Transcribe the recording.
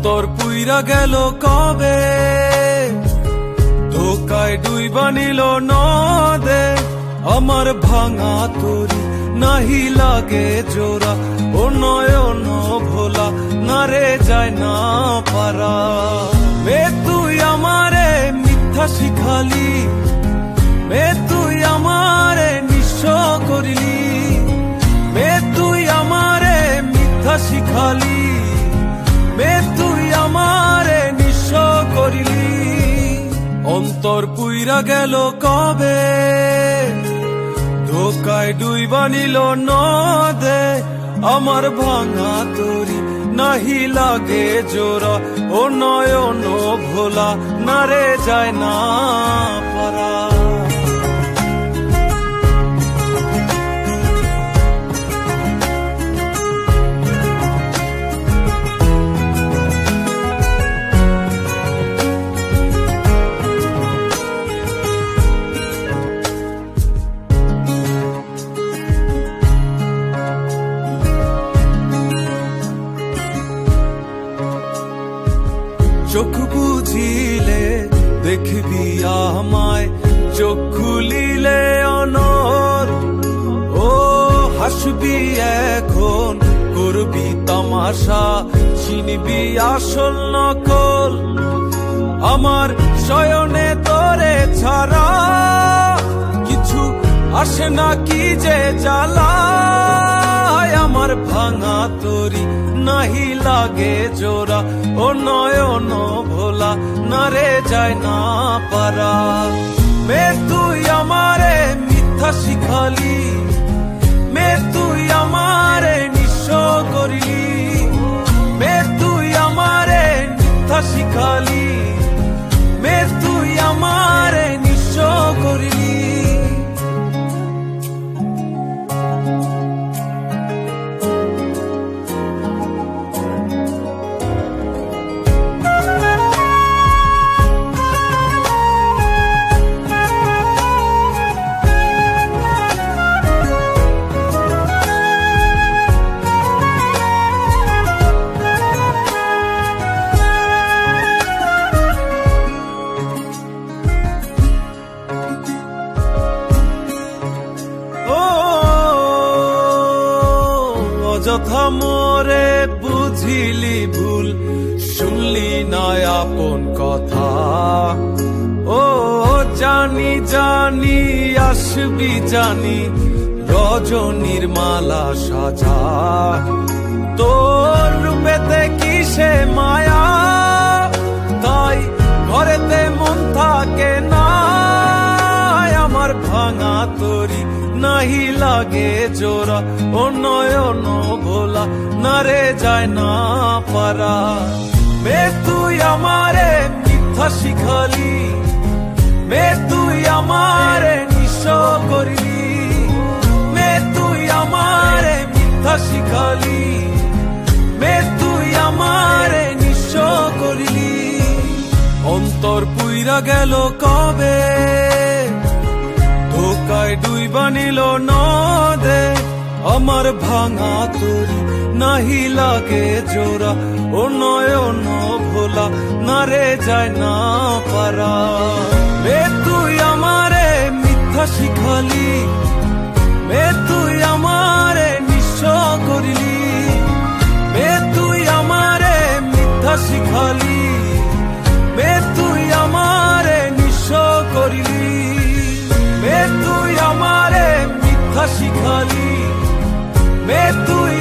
অন্তর পুইরা গেল কবে, ধোকায় ডুইবা নিল নদে। আমার ভাঙা তরি নাহি লাগে জোড়া, ও নয়ন ভোলা না রে যায় না পারা। মে তুই আমারে মিথ্যা শিখালি, মে তুই আমারে নিঃস্ব করিলি, মে তুই আমারে মিথ্যা শিখালি, মে তুই আমারে নিঃস্ব করিলি। অন্তর পুইরা গেল কবে, ধোকায় ডুইবা নিল নদে। আমার ভাঙা তরি নাহি লাগে জোড়া, ও নয়ন ভোলা না রে যায় না পারা। চোখ বুঝিলে দেখবি আমায়, চোখ খুলিলে অনর। ও হাসবি এখন করবি তামাশা, চিনবি আসল নকল। আমার শয়নে তোরে ছাড়া কিছু আসে না কি যে জ্বালা। আমার ভাঙা তরি নাহি লাগে জোড়া, ও নয়ন ভোলা না রে যায় না পারা। মে তুই আমারে মিথ্যা শিখালি, মে তুই আমারে নিঃস্ব করিলি, মে তুই আমারে মিথ্যা শিখালি, মে তুই আমারে নিঃস্ব করিলি। অযথা মোরে বুঝিলি ভুল, শুনলি না আপন কথা। ও জানি জানি আসবি জানি, রজনীর মালা সাজা। তোর রূপেতে কিসে মায়া, তাই ঘরেতে মন থাকে না। আমার ভাঙা তরি নাহি লাগে জোড়া, ও নয়ন ভোলা না রে যায় না পারা। মে তুই আমারে মিথ্যা শিখালি, মে তুই আমারে নিঃস্ব করিলি, মে তুই আমারে মিথ্যা শিখালি, মে তুই আমারে নিঃস্ব করিলি। অন্তর পুইরা গেল কবে, ধোকায় ডুইবা নিল নদে। আমার ভাঙা তরি নাহি লাগে জোড়া, ও নয়ন ভোলা না রে যায় না পারা। মে তুই আমারে মিথ্যা শিখালি, মে তুই আমারে নিঃস্ব করিলি, মে তুই আমারে মিথ্যা শিখালি, মে তুই আমারে নিঃস্ব করিলি, মে তুই আমারে মিথ্যা শিখালি, মে তুই